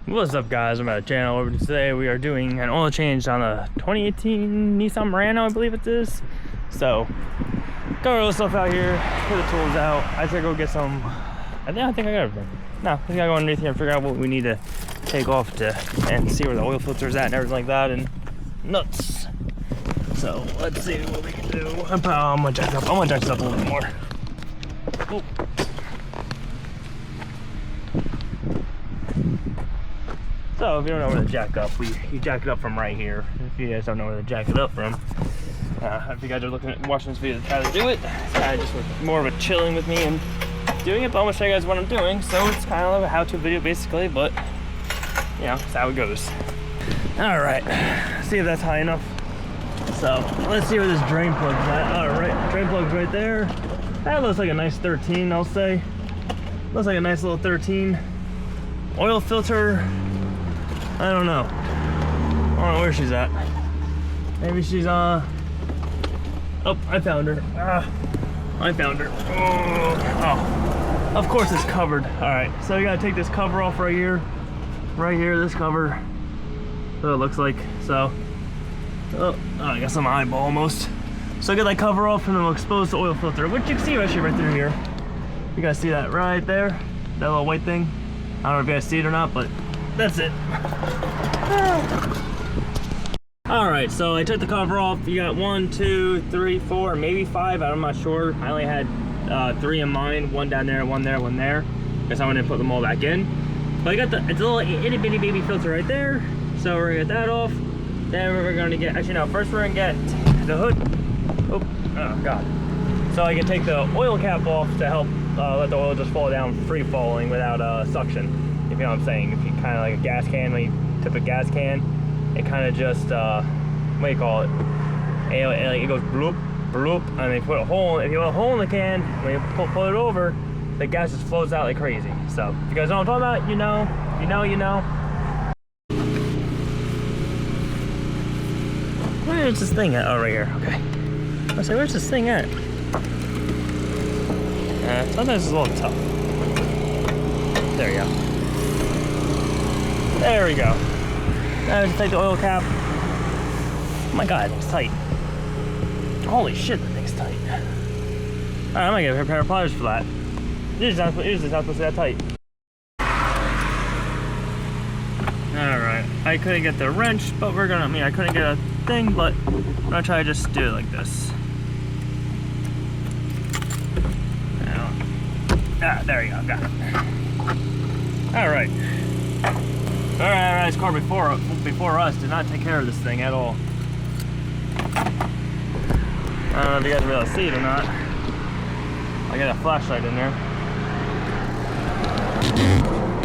What's up, guys? I'm at the channel. Over today we are doing an oil change on a 2018 Nissan Marano, I believe it is. So got all the stuff out here, put the tools out. I should go get some. I think I got everything. No, I think I go underneath here and figure out what we need to take off to and see where the oil filter is at and everything like that, and nuts. So let's see what we can do. I'm gonna jack this up a little bit more. Oh. So if you don't know where to jack up, you jack it up from right here. If you guys don't know where to jack it up from, if you guys are watching this video to try to do it, it's kind of just more of a chilling with me and doing it. But I'm gonna show you guys what I'm doing. So it's kind of a how-to video basically, but you know, that's how it goes. All right, see if that's high enough. So let's see where this drain plug's at. All right, drain plug's right there. That looks like a nice 13, I'll say. Looks like a nice little 13. Oil filter. I don't know. I don't know where she's at. Maybe she's oh, I found her. I found her. Oh, of course it's covered. All right, so you gotta take this cover off right here. Right here, this cover. So it looks like. So, oh, I got some eyeball almost. So get that cover off and it'll expose the oil filter, which you can see actually right through here. You guys see that right there? That little white thing? I don't know if you guys see it or not, but that's it. All right, so I took the cover off. You got 1, 2, 3, 4, maybe 5. I'm not sure. I only had 3 in mine. 1 down there, 1 there, 1 there. Guess I wanted to put them all back in. But I got it's a little itty bitty baby filter right there. So we're gonna get that off. Then we're gonna get, actually no, first we're gonna get the hood. Oh God. So I can take the oil cap off to help let the oil just fall down, free falling without suction. If you know what I'm saying. If you kind of like a gas can, when you tip a gas can, it kind of just, what do you call it? It goes bloop, bloop, and they put a hole, if you put a hole in the can, when you pull it over, the gas just flows out like crazy. So, if you guys know what I'm talking about, you know, you know. Where's this thing at? Oh, right here, okay. I was like, where's this thing at? Sometimes it's a little tough. There we go. There we go. Now I just take the oil cap. Oh my God, it looks tight. Holy shit, that thing's tight. Alright, I'm gonna get a pair of pliers for that. Usually it's not supposed to be that tight. Alright, I couldn't get the wrench, but we're gonna, I couldn't get a thing, but I'm gonna try to just do it like this. Now, there we go, got it. Alright. Alright, this car before us did not take care of this thing at all. I don't know if you guys are able to see it or not. I got a flashlight in there.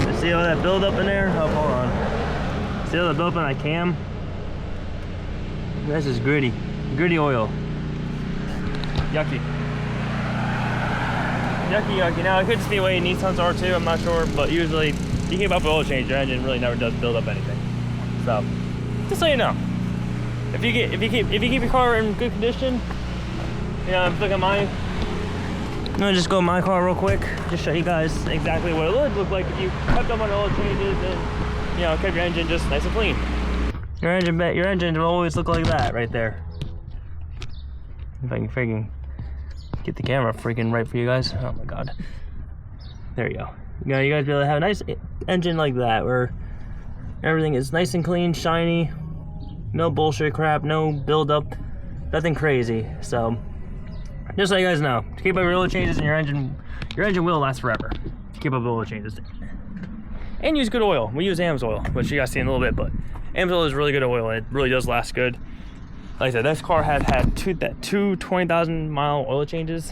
You see all that buildup in there? Oh, hold on. See all the buildup in that cam? This is gritty oil. Yucky. Yucky. Now, it could just be the way Nissans are too, I'm not sure, but usually, you keep up with oil change, your engine really never does build up anything. So, just so you know, if you keep your car in good condition, you know, look at mine. I'm gonna just go in my car real quick, just show you guys exactly what it would look like if you kept up on oil changes and, you know, kept your engine just nice and clean. Your engine will always look like that right there. If I can freaking get the camera freaking right for you guys. Oh my God. There you go. You know, you guys be able to have a nice engine like that where everything is nice and clean, shiny, no bullshit crap, no buildup, nothing crazy. So, just so you guys know, to keep up your oil changes in your engine will last forever. To keep up oil changes. And use good oil. We use AMS oil, which you guys see in a little bit, but AMS oil is really good oil and it really does last good. Like I said, this car had two 20,000 mile oil changes,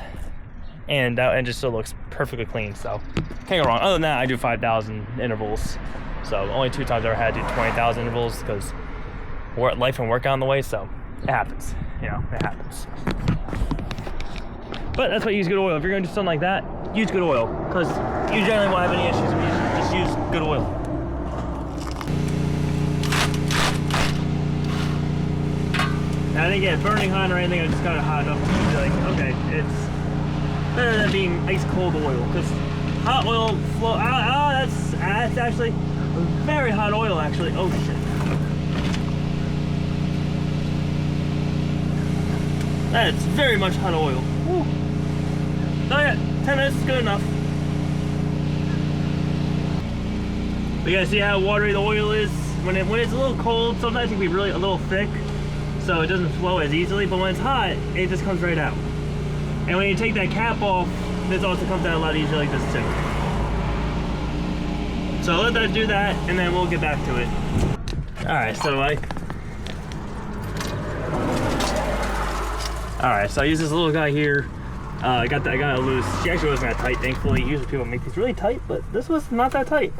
and that engine still looks perfectly clean, so can't go wrong. Other than that, I do 5,000 intervals, so only 2 times I ever had to do 20,000 intervals because life and work on the way, so it happens, you know, it happens. But that's why you use good oil. If you're gonna do something like that, use good oil, because you generally won't have any issues if you just use good oil. I didn't get burning hot or anything, I just got it hot enough to be like, okay, it's better than being ice cold oil, because hot oil flow, that's actually, very hot oil actually. Oh shit. That's very much hot oil. Woo. Oh yeah, 10 minutes is good enough. But you guys see how watery the oil is? When it's a little cold, sometimes it can be really a little thick, so it doesn't flow as easily, but when it's hot, it just comes right out. And when you take that cap off, this also comes out a lot easier like this too. So let that do that, and then we'll get back to it. Alright, so I use this little guy here. I got it loose. She actually wasn't that tight, thankfully. Usually people make these really tight, but this was not that tight.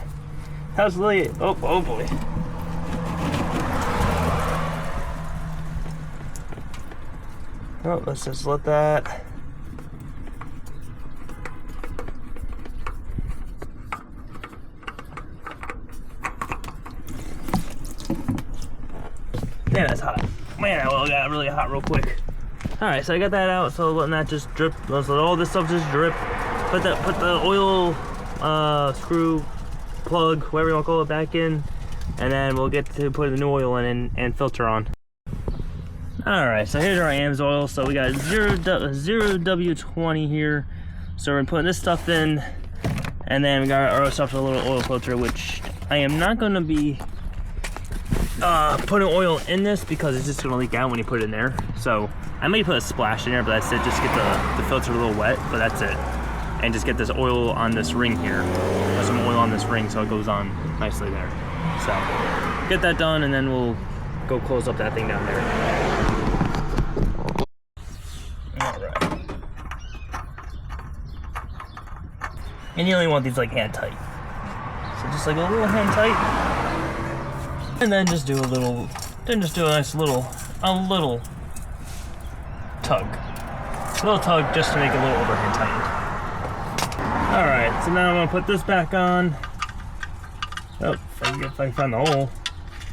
That was really, oh boy. Oh, let's just let that. Man, that's hot. Man, that oil got really hot real quick. Alright, so I got that out, so letting that just drip. Let's let all this stuff just drip. Put the oil screw, plug, whatever you want to call it, back in. And then we'll get to put the new oil in and filter on. Alright, so here's our AMS oil. So we got 0W20 here. So we're putting this stuff in. And then we got our stuff with a little oil filter, which I am not going to be putting oil in this because it's just going to leak out when you put it in there. So I may put a splash in there, but that's it. Just get the filter a little wet, but that's it. And just get this oil on this ring here. Put some oil on this ring so it goes on nicely there. So get that done, and then we'll go close up that thing down there. Alright. And you only want these like hand tight. So just like a little hand tight. And then just do a nice little tug. A little tug just to make it a little overhand tightened. Alright, so now I'm gonna put this back on. Oh, if I can find the hole.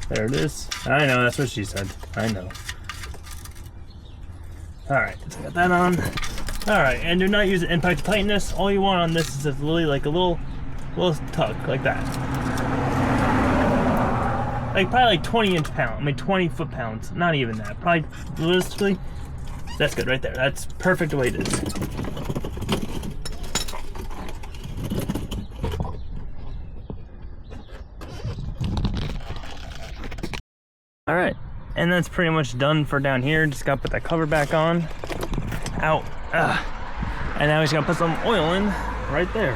There it is. I know, that's what she said. I know. Alright, so I got that on. Alright, and do not use the impact to tighten this. All you want on this is just really like a little tug, like that. Like probably like 20 foot-pounds. Not even that. Probably realistically, that's good right there. That's perfect the way it is. Alright, and that's pretty much done for down here. Just gotta put that cover back on. Out. And now we just gotta put some oil in right there.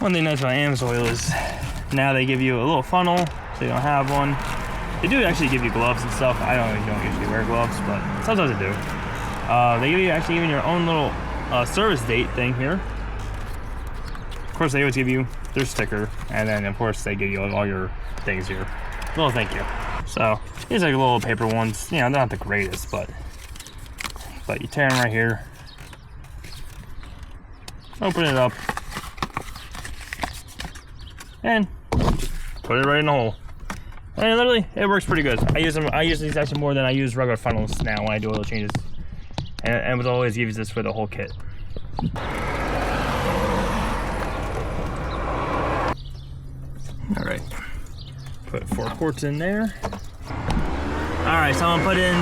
One thing nice about AMS oil is now they give you a little funnel, so you don't have one. They do actually give you gloves and stuff. I don't usually wear gloves, but sometimes I do. They give you actually even your own little service date thing here. Of course, they always give you their sticker, and then of course they give you all your things here. Well, thank you. So these are like little paper ones. You know, they're not the greatest, but you tear them right here. Open it up. And put it right in the hole. And literally, it works pretty good. I use these actually more than I use regular funnels now when I do oil changes. And it always gives this for the whole kit. Alright. Put 4 quarts in there. Alright, so I'm gonna put in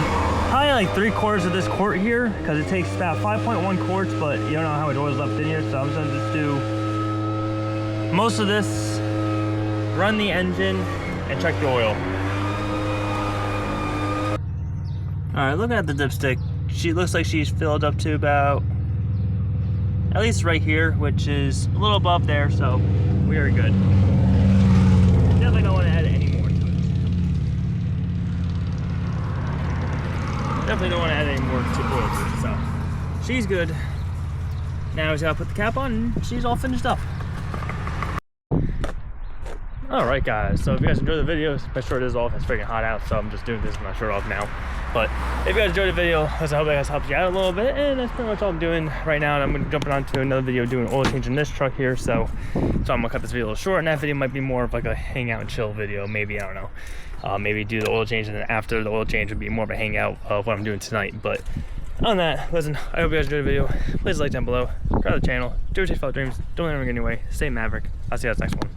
probably like 3/4 of this quart here, because it takes about 5.1 quarts, but you don't know how much oil is left in here, so I'm gonna just do most of this, run the engine, and check the oil. Alright, looking at the dipstick, she looks like she's filled up to about, at least right here, which is a little above there, so we are good. Definitely don't want to add any more to it. Definitely don't want to add any more to oil to it, so she's good. Now we just gotta put the cap on and she's all finished up. Alright guys, so if you guys enjoyed the video, my shirt is off. It's freaking hot out, so I'm just doing this with my shirt off now. But if you guys enjoyed the video, I hope you guys helped you out a little bit, and that's pretty much all I'm doing right now. And I'm going to jump on to another video doing oil change in this truck here, so I'm going to cut this video a little short, and that video might be more of like a hangout and chill video, maybe, I don't know. Maybe do the oil change, and then after the oil change would be more of a hangout of what I'm doing tonight. But on that, listen, I hope you guys enjoyed the video. Please like down below, subscribe to the channel, do what you felt dreams, don't let them get in your way, stay maverick. I'll see you guys next one.